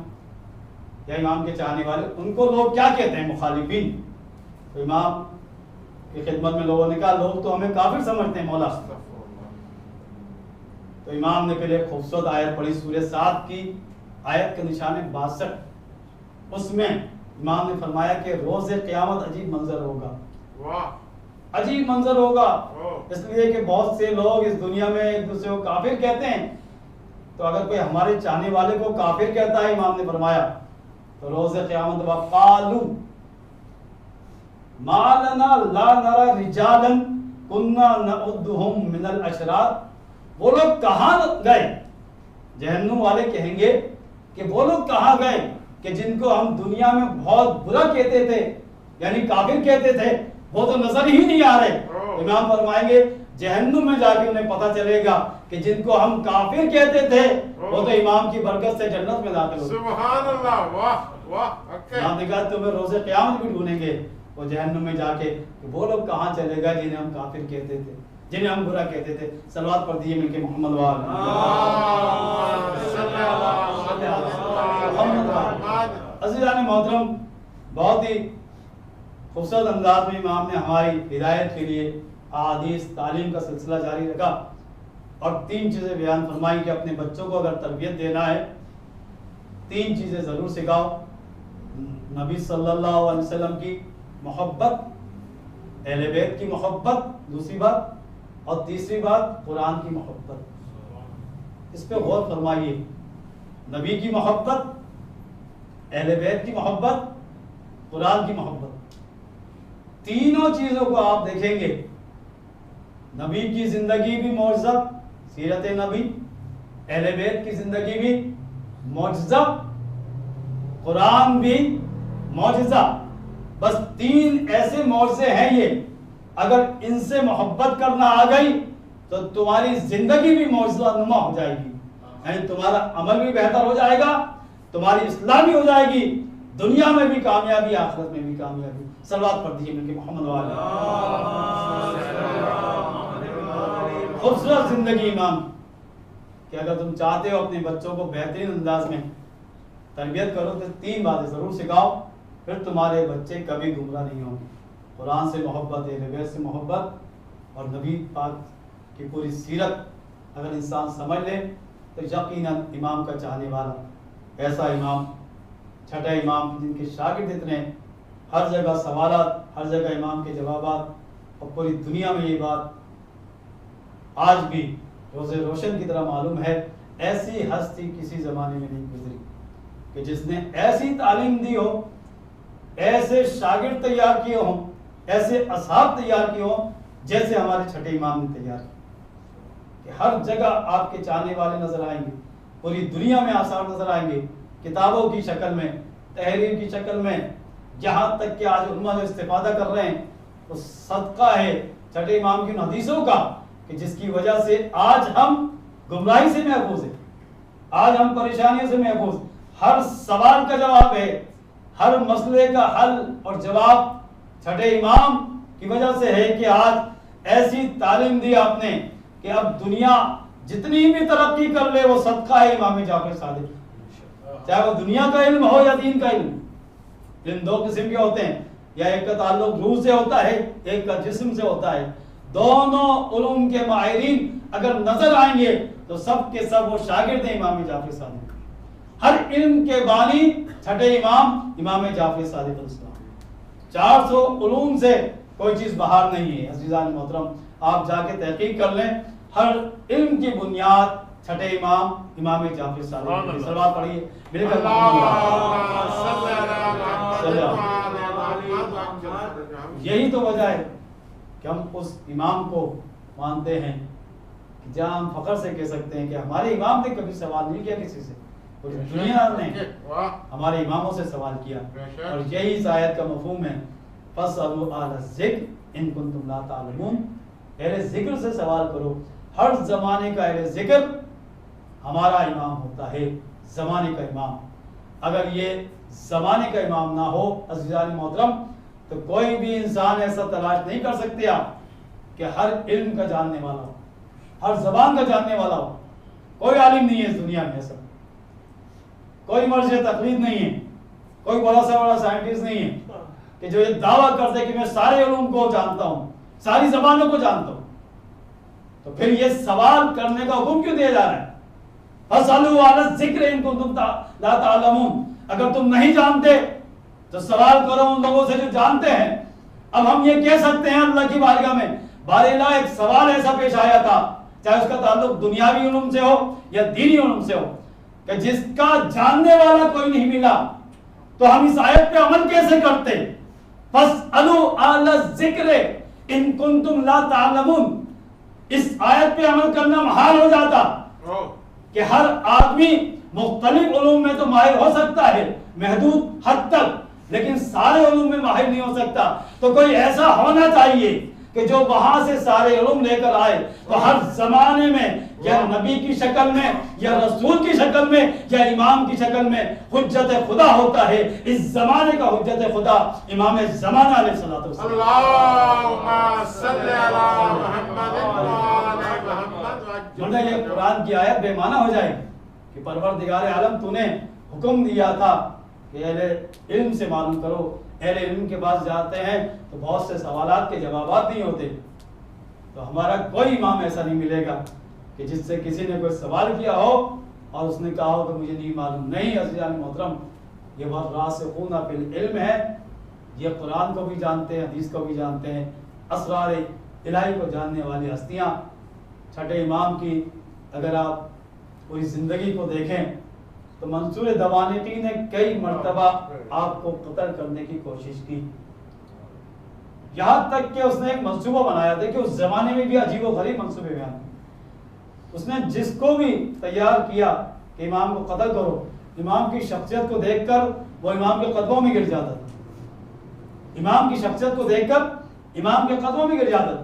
یا امام کے چاہنے والے, ان کو لوگ کیا کہتے ہیں مخالفین؟ تو امام کی خدمت میں لوگوں نے کہا لوگ تو ہمیں کافر سمجھتے ہیں مولا. تو امام نے پھر ایک خوبصورت آیت پڑھی سورہ 7 کی آیت کے نشانے 62. اس میں امام نے فرمایا کہ روز قیامت عجیب منظر ہوگا. عجیب منظر ہوگا اس لیے کہ بہت سے لوگ اس دنیا میں ایک دوسرے کو کافر کہتے ہیں. تو اگر کوئی ہمارے چاہنے والے کو کافر کہتا ہے, امام نے فرمایا تو روز قیامت وقالو ما لنا لا نرى رجالا كنا نعدهم من الاشرار. وہ لوگ کہاں گئے؟ جہنم والے کہیں گے کہ وہ لوگ کہاں گئے کہ جن کو ہم دنیا میں بہت برا کہتے تھے یعنی کافر کہتے تھے, وہ تو نظر ہی نہیں آ رہے. امام فرمائیں گے جہنم میں جا کے انہیں پتہ چلے گا کہ جن کو ہم کافر کہتے تھے وہ تو امام کی برکت سے جنت میں داخل ہو. سبحان اللہ. واہ واہ. امام نے کہا تمہیں روز قیامت بھی ڈھونڈیں گے وہ جہنم میں جا کے کہ وہ لوگ کہاں چلے گا جنہیں ہم کافر کہتے تھے, جنہیں ہم برا کہتے تھے. صلوات پڑھ دیجئے مل کے محمد وال عزیزان محترم. بہت ہی خوبصورت انداز میں امام نے ہماری ہدایت کے لیے احادیث تعلیم کا سلسلہ جاری رکھا اور 3 چیزیں بیان فرمائی کہ اپنے بچوں کو اگر تربیت دینا ہے 3 چیزیں ضرور سکھاؤ. نبی صلی اللہ علیہ وسلم کی محبت، اہل بیت کی محبت دوسری بات، اور تیسری بات قرآن کی محبت. اس پہ غور فرمائیے. نبی کی محبت، اہل بیت کی محبت، قرآن کی محبت، تینوں چیزوں کو آپ دیکھیں گے. نبی کی زندگی بھی معجزہ، سیرت نبی، اہل بیت کی زندگی بھی معجزہ، قرآن بھی معجزہ. بس 3 ایسے معجزے ہیں یہ، اگر ان سے محبت کرنا آ گئی تو تمہاری زندگی بھی معجزہ نما ہو جائے گی. یعنی تمہارا عمل بھی بہتر ہو جائے گا، تمہاری اصلاح بھی ہو جائے گی، دنیا میں بھی کامیابی، آخرت میں بھی کامیابی. صلوات پڑھ دیجیے مل کے محمد والے. خوبصورت زندگی امام کہ اگر تم چاہتے ہو اپنے بچوں کو بہترین انداز میں تربیت کرو تو 3 باتیں ضرور سکھاؤ، پھر تمہارے بچے کبھی گمراہ نہیں ہوں گے. قرآن سے محبت، اہل بیت سے محبت اور نبی پاک کی پوری سیرت اگر انسان سمجھ لے تو یقیناً امام کا چاہنے والا ایسا امام، چھٹا امام جن کے شاگرد اتنے، ہر جگہ سوالات، ہر جگہ امام کے جوابات، اور پوری دنیا میں یہ بات آج بھی روز روشن کی طرح معلوم ہے. ایسی ہستی کسی زمانے میں نہیں گزری کہ جس نے ایسی تعلیم دی ہو، ایسے شاگرد تیار کیے ہوں، ایسے اصحاب تیار کیے ہوں جیسے ہمارے چھٹے امام نے تیار کیے. کہ ہر جگہ آپ کے چاہنے والے نظر آئیں گے، پوری دنیا میں آثار نظر آئیں گے، کتابوں کی شکل میں، تحریر کی شکل میں، یہاں تک کہ آج علماء جو استفادہ کر رہے ہیں وہ صدقہ ہے چھٹے امام کی حدیثوں کا، کہ جس کی وجہ سے آج ہم گمراہی سے محفوظ ہیں، آج ہم پریشانیوں سے محفوظ. ہر سوال کا جواب ہے، ہر مسئلے کا حل اور جواب چھٹے امام کی وجہ سے ہے کہ آج ایسی تعلیم دی آپ نے کہ اب دنیا جتنی بھی ترقی کر لے وہ صدقہ ہے امام جعفر صادق. چاہے وہ دنیا کا علم ہو یا دین کا علم. علم 2 قسم کے ہوتے ہیں، یا ایک کا تعلق روح سے ہوتا ہے، ایک کا جسم سے ہوتا ہے. دونوں علوم کے ماہرین اگر نظر آئیں گے تو سب کے سب وہ شاگرد ہیں امام جعفر صادق. ہر علم کے بانی چھٹے امام جعفر صادق علیہ السلام. 400 علوم سے کوئی چیز باہر نہیں ہے. عزیزان محترم آپ جا کے تحقیق کر لیں، ہر علم کی بنیاد چھٹے امام جعفر صادق. صلوات پڑھیے میرے گھر. یہی تو وجہ ہے کہ ہم اس امام کو مانتے ہیں، جہاں ہم فخر سے کہہ سکتے ہیں کہ ہمارے امام نے کبھی سوال نہیں کیا کسی سے، پوری دنیا نے ہمارے اماموں سے سوال کیا. اور یہی اس آیت کا مفہوم ہے، فَاسْأَلُوا أَهْلَ الذِّكْرِ إِن كُنتُمْ لَا تَعْلَمُونَ. اہل ذکر سے سوال کرو. ہر زمانے کا اہل ذکر ہمارا امام ہوتا ہے، زمانے کا امام. اگر یہ زمانے کا امام نہ ہو عزیزان محترم تو کوئی بھی انسان ایسا تلاش نہیں کر سکتے آپ کہ ہر علم کا جاننے والا ہو، ہر زبان کا جاننے والا ہو. کوئی عالم نہیں ہے اس دنیا میں ایسا، کوئی مرض تقلید نہیں ہے، کوئی بڑا سے بڑا سائنٹسٹ نہیں ہے کہ جو یہ دعویٰ کرتے کہ میں سارے علوم کو جانتا ہوں، ساری زبانوں کو جانتا ہوں. تو پھر یہ سوال کرنے کا حکم کیوں دیا جا رہا ہے؟ فَاسْأَلُوا أَهْلَ الذِّكْرِ إِن كُنتُمْ لَا تَعْلَمُونَ. اگر تم نہیں جانتے تو سوال کرو ان لوگوں سے جو جانتے ہیں. اب ہم یہ کہہ سکتے ہیں اللہ کی بارگاہ میں، بار اللہ ایک سوال ایسا پیش آیا تھا، چاہے اس کا تعلق دنیاوی علوم سے ہو یا دینی علوم سے ہو، کہ جس کا جاننے والا کوئی نہیں ملا تو ہم اس آیت پہ عمل کیسے کرتے؟ فَاسْأَلُوا أَهْلَ الذِّكْرِ إِن كُنتُمْ لَا تَعْلَمُونَ. اس آیت پہ عمل کرنا محال ہو جاتا کہ ہر آدمی مختلف علوم میں تو ماہر ہو سکتا ہے محدود حد تک، لیکن سارے علوم میں ماہر نہیں ہو سکتا. تو کوئی ایسا ہونا چاہیے کہ جو وہاں سے سارے علوم لے کر آئے تو ہر زمانے میں یا نبی کی شکل میں یا رسول کی شکل میں یا امام کی شکل میں حجت خدا ہوتا ہے. اس زمانے کا حجت خدا امام زمانہ علیہ الصلوۃ والسلام. اللہم صلی علی محمد وعلی محمد. ورنہ یہ قرآن کی آیت بے معنی ہو جائے کہ پروردگار عالم تو نے حکم دیا تھا کہ اہل علم سے معلوم کرو. اہل علم کے پاس جاتے ہیں تو بہت سے سوالات کے جوابات نہیں ہوتے. تو ہمارا کوئی امام ایسا نہیں ملے گا کہ جس سے کسی نے کوئی سوال کیا ہو اور اس نے کہا ہو کہ مجھے نہیں معلوم. نہیں عزیزان محترم، یہ بہت راسخون فی العلم ہے، یہ قرآن کو بھی جانتے ہیں، حدیث کو بھی جانتے ہیں، اسرار الہی کو جاننے والی ہستیاں. چھٹے امام کی اگر آپ پوری زندگی کو دیکھیں تو منصور دوانقی نے کئی مرتبہ آپ کو قتل کرنے کی کوشش کی، یہاں تک کہ اس نے ایک منصوبہ بنایا تھا کہ اس زمانے میں بھی عجیب و غریب منصوبے بیان کیے. اس نے جس کو بھی تیار کیا کہ امام کو قتل کرو، امام کی شخصیت کو دیکھ کر وہ امام کے قدموں میں گر جاتا تھا. امام کی شخصیت کو دیکھ کر امام کے قدموں میں گر جاتا تھا.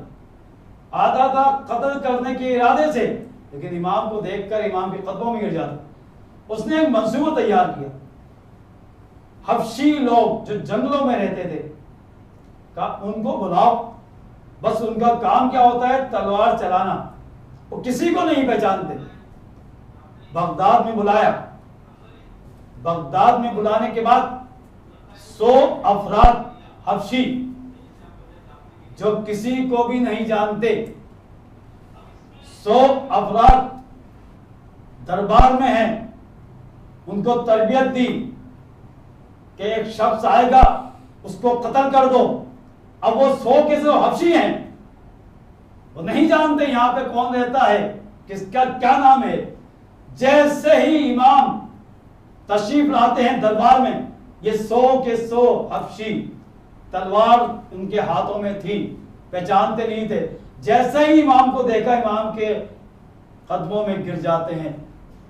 آتا تھا قتل کرنے کے ارادے سے، لیکن امام کو دیکھ کر امام کے قدموں میں گر جاتا. اس نے ایک منصوبہ تیار کیا. حبشی لوگ جو جنگلوں میں رہتے تھے ان کو بلاؤ، بس ان کا کام کیا ہوتا ہے؟ تلوار چلانا، وہ کسی کو نہیں پہچانتے. بغداد میں بلایا. بغداد میں بلانے کے بعد 100 افراد حبشی جو کسی کو بھی نہیں جانتے، 100 افراد دربار میں ہیں، ان کو تربیت دی کہ ایک شخص آئے گا اس کو قتل کر دو. اب وہ 100 کے 100 حبشی ہیں، وہ نہیں جانتے یہاں پہ کون رہتا ہے، کس کا کیا نام ہے. جیسے ہی امام تشریف لاتے ہیں دربار میں، یہ 100 کے 100 حبشی، تلوار ان کے ہاتھوں میں تھی، پہچانتے نہیں تھے. جیسے ہی امام کو دیکھا امام کے قدموں میں گر جاتے ہیں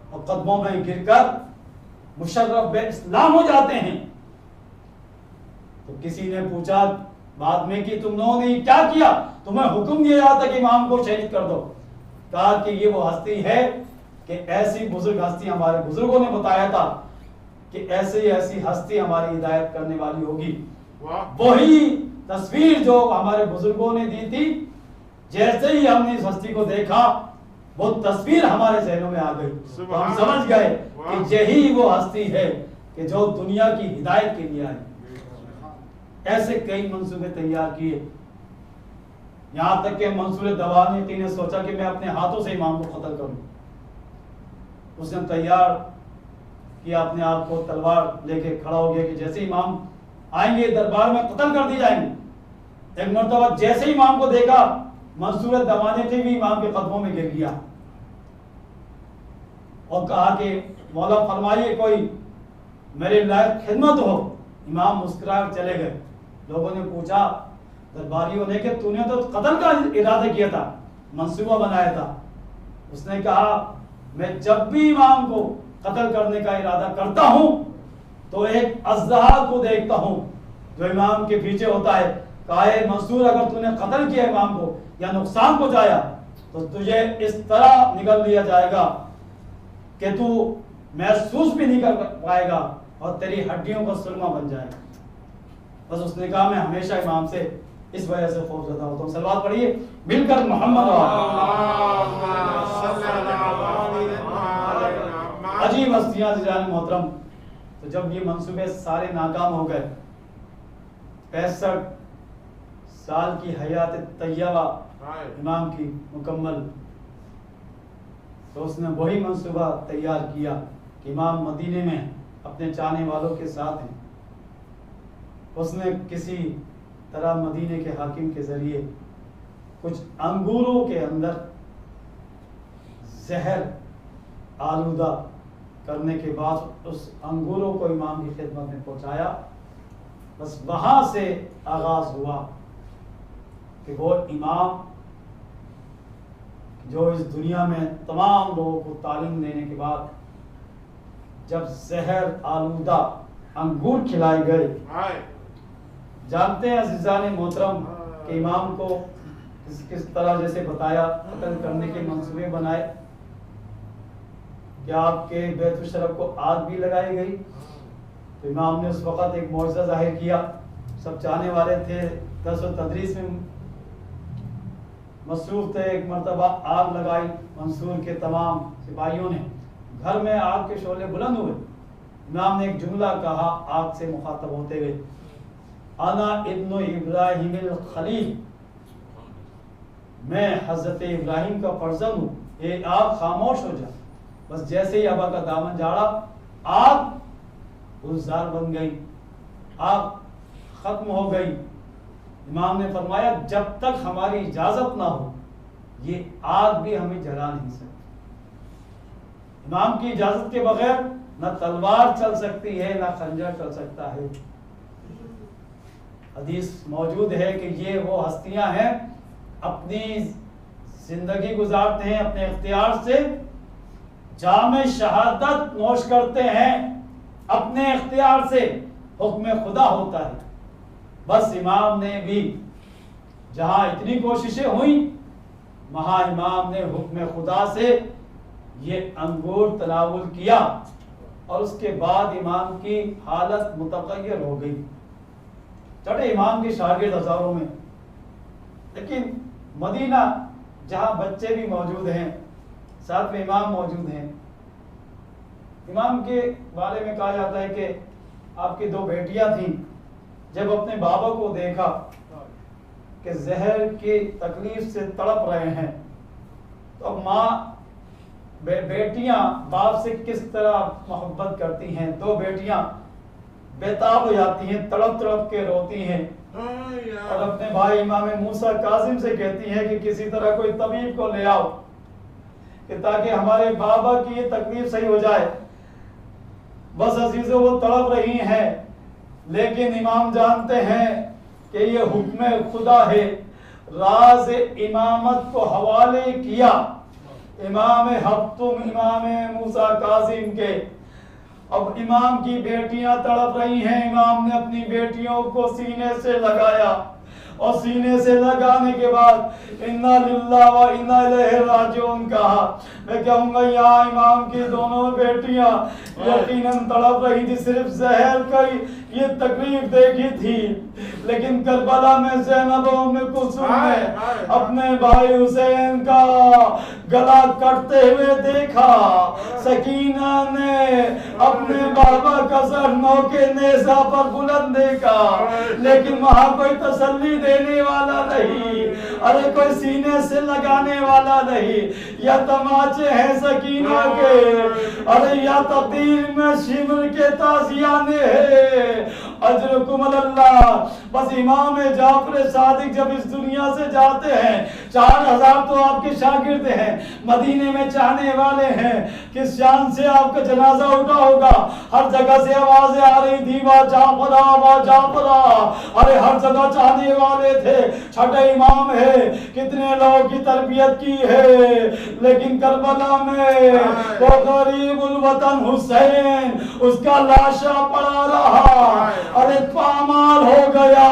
اور قدموں میں گر کر مشرف بے اسلام ہو جاتے ہیں. تو کسی نے پوچھا بعد میں کہ تم لوگوں نے کیا کیا؟ تمہیں حکم دیا جاتا کہ امام کو شہید کر دو. کہا کہ یہ وہ ہستی ہے کہ ایسی بزرگ ہستی ہمارے بزرگوں نے بتایا تھا کہ ایسی ہستی ہماری ہدایت کرنے والی ہوگی. وہی تصویر جو ہمارے بزرگوں نے دی تھی، جیسے ہی ہم نے اس ہستی کو دیکھا وہ تصویر ہمارے ذہنوں میں آ گئی. ہم سمجھ گئے کہ یہی وہ ہستی ہے کہ جو دنیا کی ہدایت کے لیے آئی. ایسے کئی منصوبے تیار کیے، یہاں تک کہ منصور دوانقی نے سوچا کہ میں اپنے ہاتھوں سے امام کو قتل کروں. اس نے تیار کیا اپنے آپ کو، تلوار لے کے کھڑا ہو گیا کہ جیسے امام آئیں گے دربار میں قتل کر دی جائیں گے. ایک مرتبہ جیسے ہی امام کو دیکھا منصور دوانقی بھی امام کے قدموں میں گر گیا اور کہا کہ مولا فرمائیے کوئی میرے لائق خدمت ہو. امام مسکرا کر چلے گئے. لوگوں نے پوچھا درباریوں نے کہ تو نے تو قتل کا ارادہ کیا تھا، منصوبہ بنایا تھا. اس نے کہا میں جب بھی امام کو قتل کرنے کا ارادہ کرتا ہوں تو ایک اژدہا کو دیکھتا ہوں جو امام کے پیچھے ہوتا ہے. کہا ہے منصور اگر تو نے قتل کیا امام کو یا نقصان پہنچایا تو تجھے اس طرح نگل لیا جائے گا کہ تو محسوس بھی نہیں کر پائے گا اور تیری ہڈیوں کا سرما بن جائے گا. بس اس نے کہا میں ہمیشہ امام سے اس وجہ سے خوف زدہ ہوتا ہوں. صلوات پڑھیے مل کر محمد. عجیب ہستیاں عزیزان محترم. تو جب یہ منصوبے سارے ناکام ہو گئے، 65 سال کی حیات طیبہ امام کی مکمل، تو اس نے وہی منصوبہ تیار کیا کہ امام مدینے میں اپنے چاہنے والوں کے ساتھ ہیں. اس نے کسی طرح مدینے کے حاکم کے ذریعے کچھ انگوروں کے اندر زہر آلودہ کرنے کے بعد اس انگوروں کو امام کی خدمت میں پہنچایا. بس وہاں سے آغاز ہوا کہ وہ امام جو اس دنیا میں تمام لوگوں کو تعلیم دینے کے بعد جب زہر آلودہ انگور کھلائے گئے، جانتے ہیں عزیزان محترم کہ امام کو کس طرح جیسے بتایا قتل کرنے کے منصوبے بنائے کہ آپ کے بیت الشرف کو آگ بھی لگائی گئی. تو امام نے اس وقت ایک معجزہ ظاہر کیا. سب چاہنے والے تھے، درس و تدریس میں مصروف تھے. ایک مرتبہ آگ لگائی منصور کے تمام سپاہیوں نے، گھر میں آگ کے شعلے بلند ہوئے. امام نے ایک جملہ کہا آگ سے مخاطب ہوتے ہوئے، انا ابن ابراہیم الخلیل، میں حضرت ابراہیم کا فرزند ہوں، اے آگ خاموش ہو جا۔ بس جیسے ہی ابا کا دامن جھاڑا، آگ گلزار بن گئی، آگ ختم ہو گئی۔ امام نے فرمایا جب تک ہماری اجازت نہ ہو یہ آگ بھی ہمیں جلا نہیں سکتی۔ امام کی اجازت کے بغیر نہ تلوار چل سکتی ہے نہ خنجر چل سکتا ہے۔ حدیث موجود ہے کہ یہ وہ ہستیاں ہیں اپنی زندگی گزارتے ہیں اپنے اختیار سے، جام شہادت نوش کرتے ہیں اپنے اختیار سے، حکم خدا ہوتا ہے۔ بس امام نے بھی جہاں اتنی کوششیں ہوئیں وہاں امام نے حکم خدا سے یہ انگور تناول کیا اور اس کے بعد امام کی حالت متغیر ہو گئی۔ چڑھے امام کے شاگرد ہزاروں میں، لیکن مدینہ جہاں بچے بھی موجود ہیں، ساتھ میں امام موجود ہیں۔ امام کے بارے میں کہا جاتا ہے کہ آپ کی 2 بیٹیاں تھیں، جب اپنے بابا کو دیکھا کہ زہر کی تکلیف سے تڑپ رہے ہیں، تو ماں بیٹیاں باپ سے کس طرح محبت کرتی ہیں، 2 بیٹیاں بےتاب ہو جاتی ہیں، تڑپ تڑپ کے روتی ہیں اور اپنے بھائی امام موسیٰ کاظم سے کہتی ہیں کہ کسی طرح کوئی طبیب کو لے آؤ کہ تاکہ ہمارے بابا کی یہ تکلیف صحیح ہو جائے۔ بس عزیزوں وہ تڑپ رہی ہیں، لیکن امام جانتے ہیں کہ یہ حکم خدا ہے۔ راز امامت کو حوالے کیا امام ہفتم امام موسیٰ کاظم کے۔ اب امام کی بیٹیاں تڑپ رہی ہیں، امام نے اپنی بیٹیوں کو سینے سے لگایا اور سینے سے لگانے کے بعد انا للہ و انا الیہ راجعون کہا۔ میں کہوں گا یہاں امام کی دونوں بیٹیاں یقیناً تڑپ رہی تھی، صرف زہر کا یہ تکلیف دیکھی تھی، لیکن کربلا میں زینب و ام کلثوم نے اپنے بھائی حسین کا گلا کٹتے ہوئے دیکھا، سکینہ نے اپنے بابا کا سر نوکے نیزہ پر بلند دیکھا، لیکن وہاں کوئی تسلی دینے والا نہیں، ارے کوئی سینے سے لگانے والا نہیں، یا تماچے ہیں سکینہ کے، ارے یا تبدیل میں شمر کے تازیانے ہیں، اجرکم اللہ۔ بس امام جعفر صادق جب اس دنیا سے جاتے ہیں، 4000 تو آپ کے شاگرد ہیں، مدینے میں چاہنے والے ہیں، کس شان سے آپ کا جنازہ اٹھا ہوگا، ہر جگہ سے آوازیں آ رہی تھی وا جعفرہ وا جعفرہ، ارے ہر جگہ چاہنے والے تھے، چھٹے امام ہے، کتنے لوگوں کی تربیت کی ہے، لیکن کربلا میں وہ غریب الوطن حسین اس کا لاشا پڑا رہا، ارے پامال ہو گیا،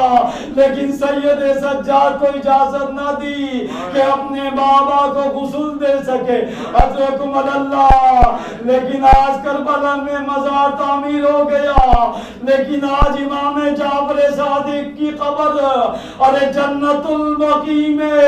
لیکن سید سجاد کو اجازت نہ دی کہ اپنے بابا کو غسل دے سکے، اجرکم اللہ۔ لیکن آج کربلا میں مزار تعمیر ہو گیا، لیکن آج امام جعفر صادق کی قبر ارے جنت البقیع میں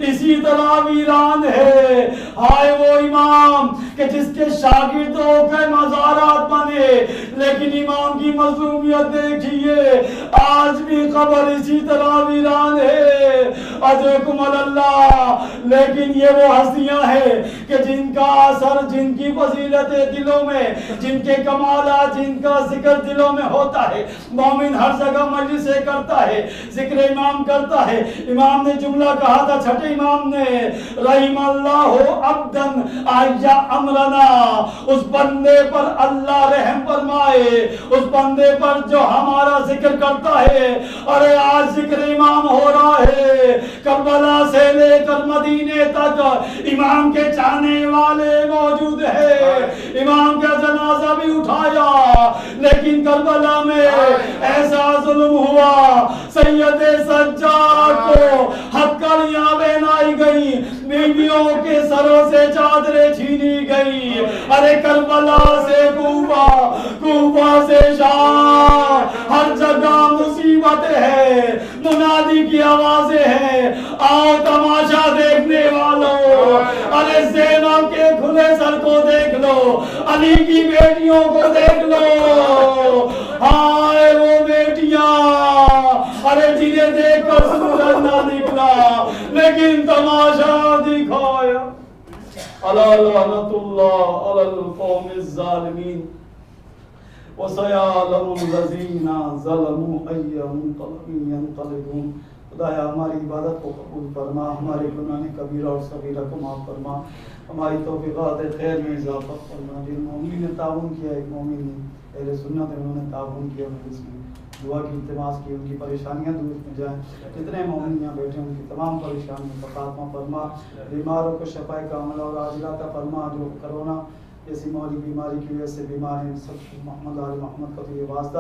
اسی طرح ویران ہے۔ ہائے وہ امام کہ جس کے شاگردوں کے مزارات بنے، لیکن امام کی مظلومیت دیکھیے، آج بھی قبر اسی طرح ویران ہے، اجرکم اللہ۔ لیکن یہ وہ ہستیاں ہیں کہ جن کا اثر، جن کی فضیلتیں دلوں میں، جن کے کمالات، جن کا ذکر دلوں میں ہوتا ہے، مومن ہر جگہ مجلسیں کرتا ہے، ذکر امام کرتا ہے۔ امام نے جملہ کہا تھا، چھٹے امام نے، رحم اللہ عبدن آیا امرنا، اس بندے پر اللہ رحم فرمائے، اس بندے پر جو ہمارا ذکر کرتا ہے۔ ارے آج ذکر امام ہو رہا ہے، کربلا سے لے کر مدینے تک امام کے چاہنے والے موجود ہیں، امام کا جنازہ بھی اٹھایا، لیکن کربلا میں ایسا ظلم ہوا، سید سجاد کو ہتھکڑیاں پہنائی گئی، بیویوں کے سروں سے چادریں چھینی گئی، ارے کربلا سے کوفہ، کوفہ سے شام، ہر جگہ مصیبت ہے، منادی کی آوازیں ہیں، آؤ تماشا دیکھنے والوں، ارے زینب کے کھلے سر کو دیکھ لو، علی کی بیٹیوں کو دیکھ لو، ہائے وہ بیٹیاں ارے جنہیں دیکھ کر سورج نہ نکلا، بنا لیکن تماشا دکھایا. الا لعنت اللہ علی القوم الظالمین وسيعلم الذين ظلموا أي منقلب ينقلبون. خدایا ہماری عبادت کو قبول فرما، ہمارے گناہ کبیرہ اور صغیرہ کو معاف فرما، ہماری توفیقات خیر میں اضافہ فرما. جن مومن نے تعاون کیا، ایک مومن نے اہل سنت نے انہوں نے تعاون کیا، اس میں دعا کی التماس کی، ان کی پریشانیاں دور ہو جائیں. جتنے مومن یہاں بیٹھے ہیں ان کی تمام پریشانیوں کا خاتمہ فرما، بیماروں کو شفا کاملہ اور عاجلہ عطا فرما. جو کرونا جیسی مولی بیماری کی وجہ سے بیمار ہیں سب محمد آل محمد کا تو یہ واسطہ،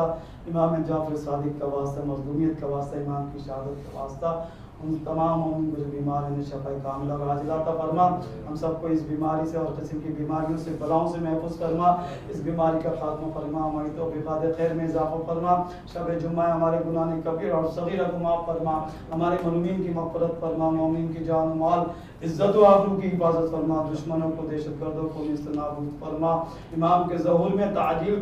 امام جعفر صادق کا واسطہ، مظلومیت کا واسطہ، امام کی شہادت کا واسطہ، ان تمام مومن جو بیمار ہیں شفا کاملہ اور عاجلہ عطا فرما. ہم سب کو اس بیماری سے اور قسم کی بیماریوں سے بلاؤں سے محفوظ فرما، اس بیماری کا خاتمہ فرما، ہماری توفیقات خیر میں اضافہ فرما. شب جمعہ ہمارے گناہ کبیر اور صغیرہ کو معاف فرما، ہمارے مظلومین کی مغفرت فرما، مومنین کی جان و مال عزت و آبرو کی حفاظت فرما، دشمنوں کو دہشت گردوں کو نیست نابود فرما. امام کے ظہور میں تعجیل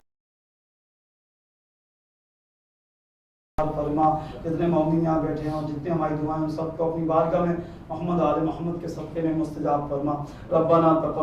فرما. جتنے مومن یہاں بیٹھے ہیں اور جتنے ہماری دعائیں ان سب کو اپنی بارگاہ میں محمد آل محمد کے صدقے میں مستجاب فرما. ربنا تقبل